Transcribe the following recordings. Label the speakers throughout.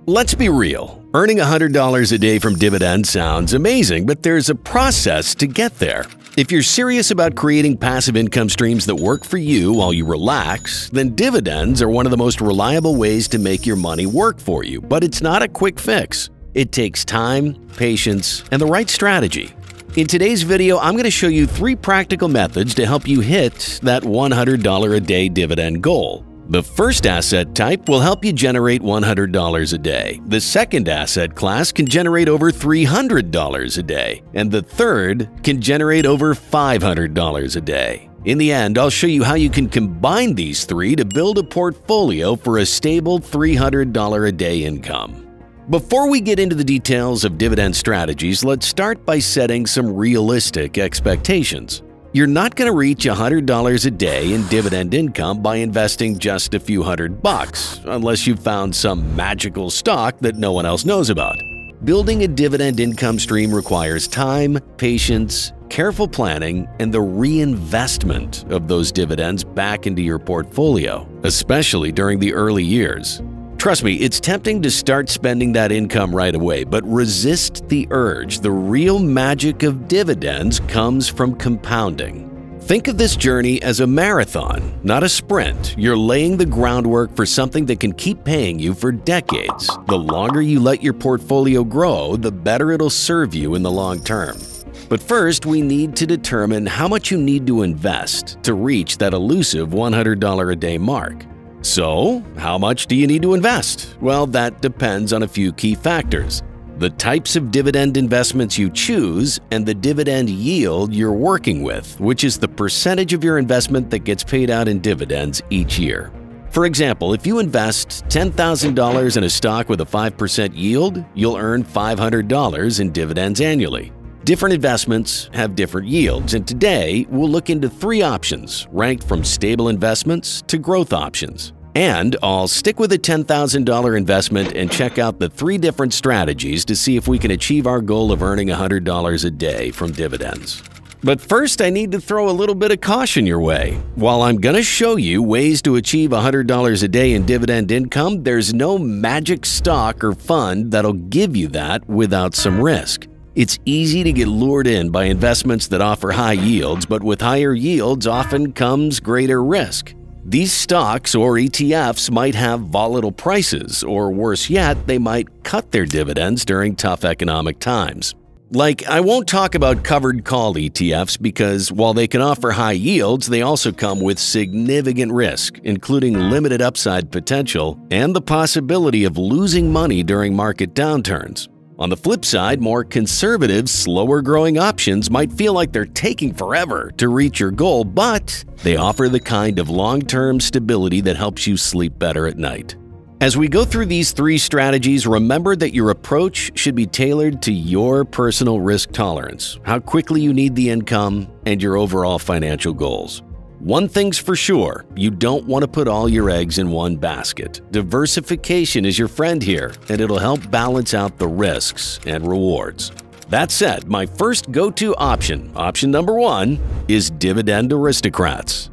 Speaker 1: Let's be real. Earning $100 a day from Dividend sounds amazing, but there's a process to get there. If you're serious about creating passive income streams that work for you while you relax, then dividends are one of the most reliable ways to make your money work for you. But it's not a quick fix. It takes time, patience, and the right strategy. In today's video, I'm going to show you 3 practical methods to help you hit that $100 a day dividend goal. The first asset type will help you generate $100 a day. The second asset class can generate over $300 a day. And the third can generate over $500 a day. In the end, I'll show you how you can combine these 3 to build a portfolio for a stable $300 a day income. Before we get into the details of dividend strategies, let's start by setting some realistic expectations. You're not going to reach $100 a day in dividend income by investing just a few $100 unless you've found some magical stock that no one else knows about. Building a dividend income stream requires time, patience, careful planning, and the reinvestment of those dividends back into your portfolio, especially during the early years. Trust me, it's tempting to start spending that income right away, but resist the urge. The real magic of dividends comes from compounding. Think of this journey as a marathon, not a sprint. You're laying the groundwork for something that can keep paying you for decades. The longer you let your portfolio grow, the better it'll serve you in the long term. But first, we need to determine how much you need to invest to reach that elusive $100 a day mark. So, how much do you need to invest? Well, that depends on a few key factors: the types of dividend investments you choose and the dividend yield you're working with, which is the percentage of your investment that gets paid out in dividends each year. For example, if you invest $10,000 in a stock with a 5% yield, you'll earn $500 in dividends annually. Different investments have different yields, and today we'll look into 3 options ranked from stable investments to growth options. And I'll stick with a $10,000 investment and check out the 3 different strategies to see if we can achieve our goal of earning $100 a day from dividends. But first, I need to throw a little bit of caution your way. While I'm going to show you ways to achieve $100 a day in dividend income, there's no magic stock or fund that'll give you that without some risk. It's easy to get lured in by investments that offer high yields, but with higher yields often comes greater risk. These stocks or ETFs might have volatile prices, or worse yet, they might cut their dividends during tough economic times. I won't talk about covered call ETFs because while they can offer high yields, they also come with significant risk, including limited upside potential and the possibility of losing money during market downturns. On the flip side, more conservative, slower-growing options might feel like they're taking forever to reach your goal, but they offer the kind of long-term stability that helps you sleep better at night. As we go through these 3 strategies, remember that your approach should be tailored to your personal risk tolerance, how quickly you need the income, and your overall financial goals. One thing's for sure, you don't want to put all your eggs in one basket. Diversification is your friend here, and it'll help balance out the risks and rewards. That said, my first go-to option number 1, is Dividend Aristocrats.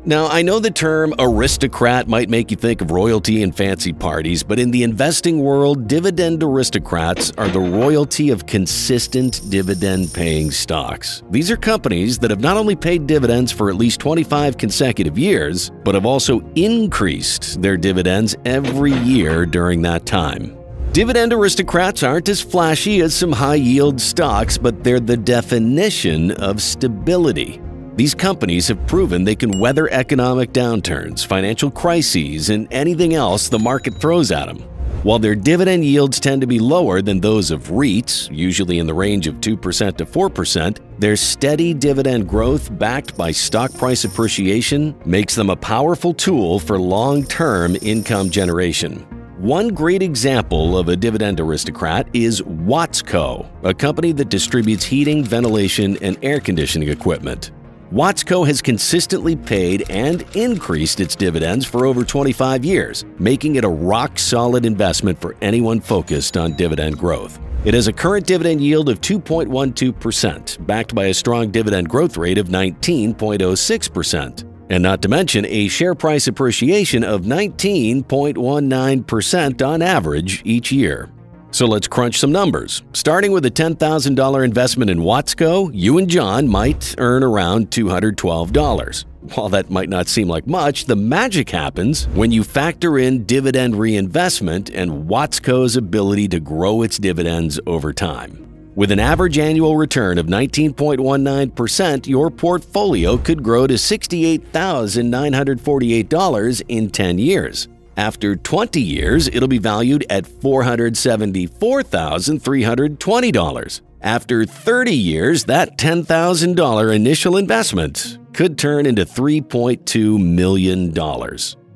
Speaker 1: Now, I know the term aristocrat might make you think of royalty and fancy parties, but in the investing world, Dividend Aristocrats are the royalty of consistent dividend-paying stocks. These are companies that have not only paid dividends for at least 25 consecutive years, but have also increased their dividends every year during that time. Dividend Aristocrats aren't as flashy as some high-yield stocks, but they're the definition of stability. These companies have proven they can weather economic downturns, financial crises, and anything else the market throws at them. While their dividend yields tend to be lower than those of REITs, usually in the range of 2% to 4%, their steady dividend growth backed by stock price appreciation makes them a powerful tool for long-term income generation. One great example of a dividend aristocrat is Watsco, a company that distributes heating, ventilation, and air conditioning equipment. Watsco has consistently paid and increased its dividends for over 25 years, making it a rock-solid investment for anyone focused on dividend growth. It has a current dividend yield of 2.12%, backed by a strong dividend growth rate of 19.06%. and not to mention a share price appreciation of 19.19% on average each year. So let's crunch some numbers. Starting with a $10,000 investment in Watsco, you and John might earn around $212. While that might not seem like much, the magic happens when you factor in dividend reinvestment and Watsco's ability to grow its dividends over time. With an average annual return of 19.19%, your portfolio could grow to $68,948 in 10 years. After 20 years, it'll be valued at $474,320. After 30 years, that $10,000 initial investment could turn into $3.2 million.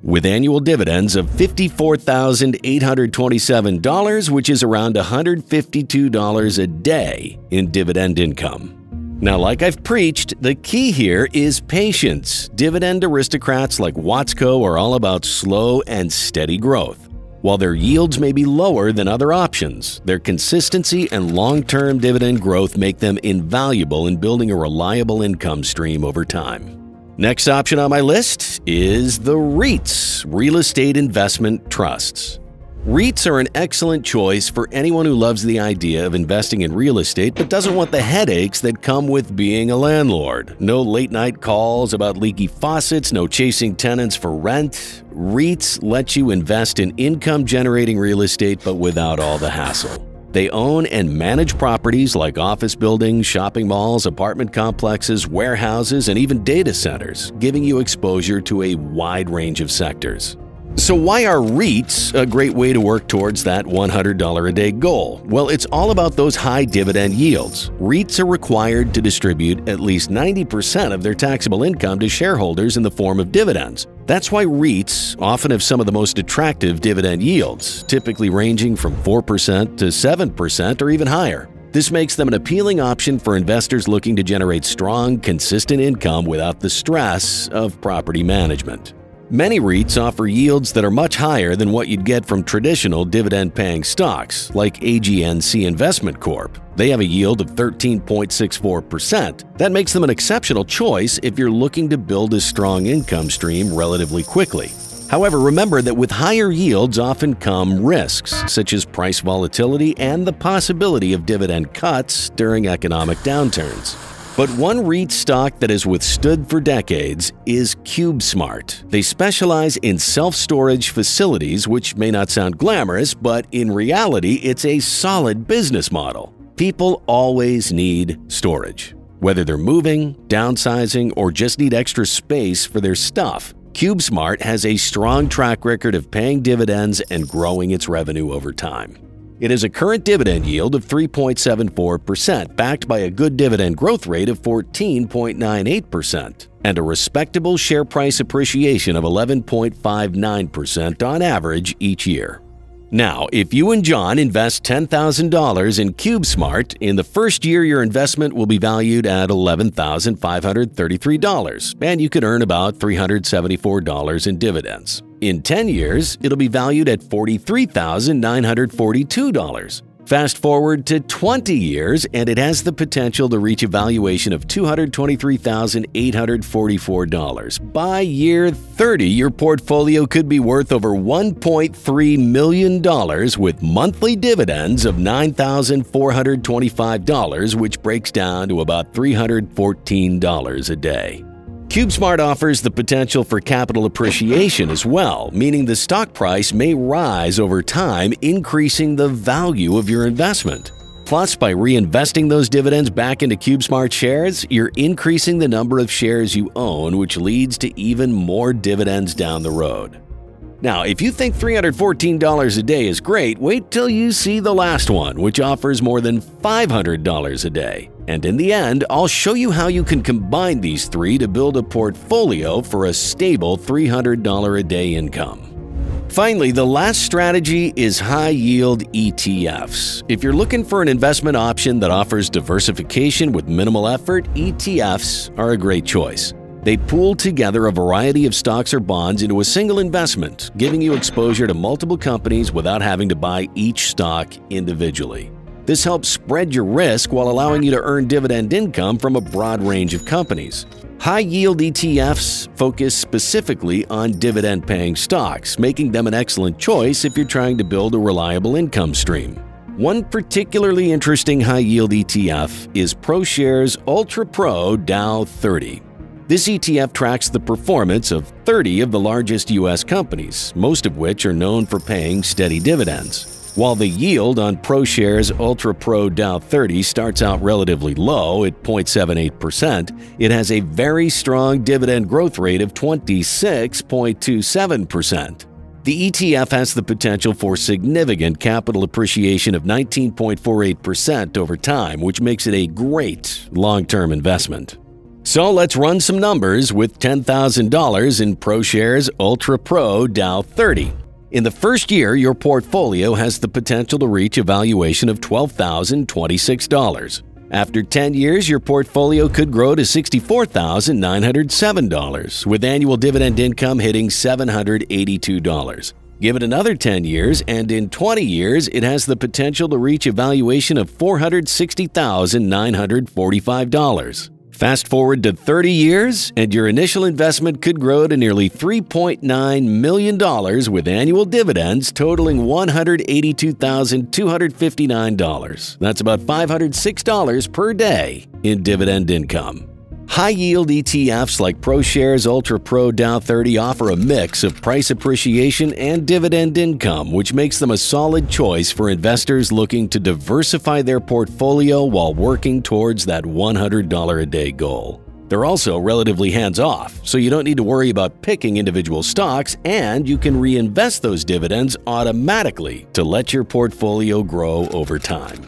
Speaker 1: With annual dividends of $54,827, which is around $152 a day in dividend income. Now, like I've preached, the key here is patience. Dividend aristocrats like Watsco are all about slow and steady growth. While their yields may be lower than other options, their consistency and long-term dividend growth make them invaluable in building a reliable income stream over time. Next option on my list is the REITs, Real Estate Investment Trusts. REITs are an excellent choice for anyone who loves the idea of investing in real estate but doesn't want the headaches that come with being a landlord. No late-night calls about leaky faucets, no chasing tenants for rent. REITs let you invest in income-generating real estate but without all the hassle. They own and manage properties like office buildings, shopping malls, apartment complexes, warehouses, and even data centers, giving you exposure to a wide range of sectors. So why are REITs a great way to work towards that $100 a day goal? Well, it's all about those high dividend yields. REITs are required to distribute at least 90% of their taxable income to shareholders in the form of dividends. That's why REITs often have some of the most attractive dividend yields, typically ranging from 4% to 7% or even higher. This makes them an appealing option for investors looking to generate strong, consistent income without the stress of property management. Many REITs offer yields that are much higher than what you'd get from traditional dividend-paying stocks, like AGNC Investment Corp. They have a yield of 13.64%. That makes them an exceptional choice if you're looking to build a strong income stream relatively quickly. However, remember that with higher yields often come risks, such as price volatility and the possibility of dividend cuts during economic downturns. But one REIT stock that has withstood for decades is CubeSmart. They specialize in self-storage facilities, which may not sound glamorous, but in reality, it's a solid business model. People always need storage. Whether they're moving, downsizing, or just need extra space for their stuff, CubeSmart has a strong track record of paying dividends and growing its revenue over time. It has a current dividend yield of 3.74%, backed by a good dividend growth rate of 14.98%, and a respectable share price appreciation of 11.59% on average each year. Now, if you and John invest $10,000 in CubeSmart, in the first year your investment will be valued at $11,533, and you could earn about $374 in dividends. In 10 years, it'll be valued at $43,942. Fast forward to 20 years, and it has the potential to reach a valuation of $223,844. By year 30, your portfolio could be worth over $1.3 million with monthly dividends of $9,425, which breaks down to about $314 a day. CubeSmart offers the potential for capital appreciation as well, meaning the stock price may rise over time, increasing the value of your investment. Plus, by reinvesting those dividends back into CubeSmart shares, you're increasing the number of shares you own, which leads to even more dividends down the road. Now, if you think $314 a day is great, wait till you see the last one, which offers more than $500 a day. And in the end, I'll show you how you can combine these three to build a portfolio for a stable $300 a day income. Finally, the last strategy is high-yield ETFs. If you're looking for an investment option that offers diversification with minimal effort, ETFs are a great choice. They pool together a variety of stocks or bonds into a single investment, giving you exposure to multiple companies without having to buy each stock individually. This helps spread your risk while allowing you to earn dividend income from a broad range of companies. High-yield ETFs focus specifically on dividend-paying stocks, making them an excellent choice if you're trying to build a reliable income stream. One particularly interesting high-yield ETF is ProShares Ultra Pro Dow 30. This ETF tracks the performance of 30 of the largest U.S. companies, most of which are known for paying steady dividends. While the yield on ProShares Ultra Pro Dow 30 starts out relatively low at 0.78%, it has a very strong dividend growth rate of 26.27%. The ETF has the potential for significant capital appreciation of 19.48% over time, which makes it a great long-term investment. So let's run some numbers with $10,000 in ProShares Ultra Pro Dow 30. In the first year, your portfolio has the potential to reach a valuation of $12,026. After 10 years, your portfolio could grow to $64,907, with annual dividend income hitting $782. Give it another 10 years, and in 20 years, it has the potential to reach a valuation of $460,945. Fast forward to 30 years, and your initial investment could grow to nearly $3.9 million with annual dividends totaling $182,259. That's about $506 per day in dividend income. High-yield ETFs like ProShares Ultra Pro Dow 30 offer a mix of price appreciation and dividend income, which makes them a solid choice for investors looking to diversify their portfolio while working towards that $100 a day goal. They're also relatively hands-off, so you don't need to worry about picking individual stocks, and you can reinvest those dividends automatically to let your portfolio grow over time.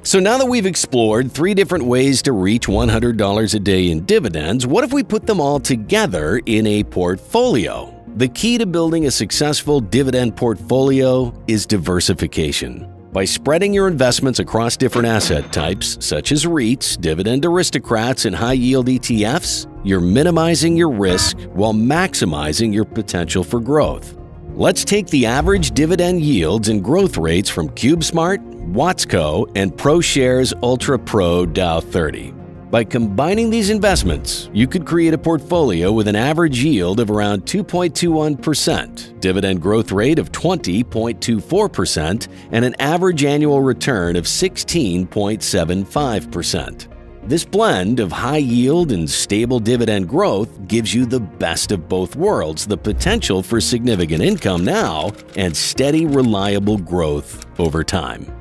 Speaker 1: So now that we've explored 3 different ways to reach $100 a day in dividends, what if we put them all together in a portfolio? The key to building a successful dividend portfolio is diversification. By spreading your investments across different asset types, such as REITs, dividend aristocrats, and high-yield ETFs, you're minimizing your risk while maximizing your potential for growth. Let's take the average dividend yields and growth rates from CubeSmart, Watsco, and ProShares Ultra Pro Dow 30. By combining these investments, you could create a portfolio with an average yield of around 2.21%, dividend growth rate of 20.24%, and an average annual return of 16.75%. This blend of high yield and stable dividend growth gives you the best of both worlds, the potential for significant income now and steady, reliable growth over time.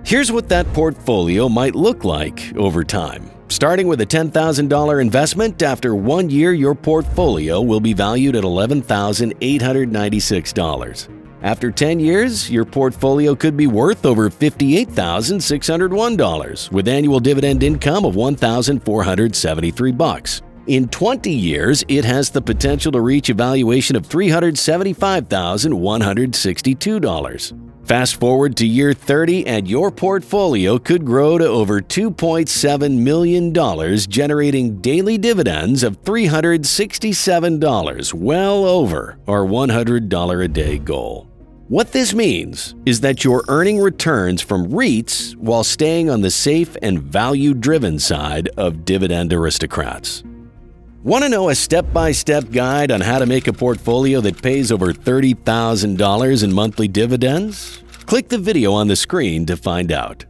Speaker 1: Here's what that portfolio might look like over time. Starting with a $10,000 investment, after 1 year, your portfolio will be valued at $11,896. After 10 years, your portfolio could be worth over $58,601, with annual dividend income of $1,473. In 20 years, it has the potential to reach a valuation of $375,162. Fast forward to year 30, and your portfolio could grow to over $2.7 million, generating daily dividends of $367, well over our $100 a day goal. What this means is that you're earning returns from REITs while staying on the safe and value-driven side of dividend aristocrats. Want to know a step-by-step guide on how to make a portfolio that pays over $30,000 in monthly dividends? Click the video on the screen to find out.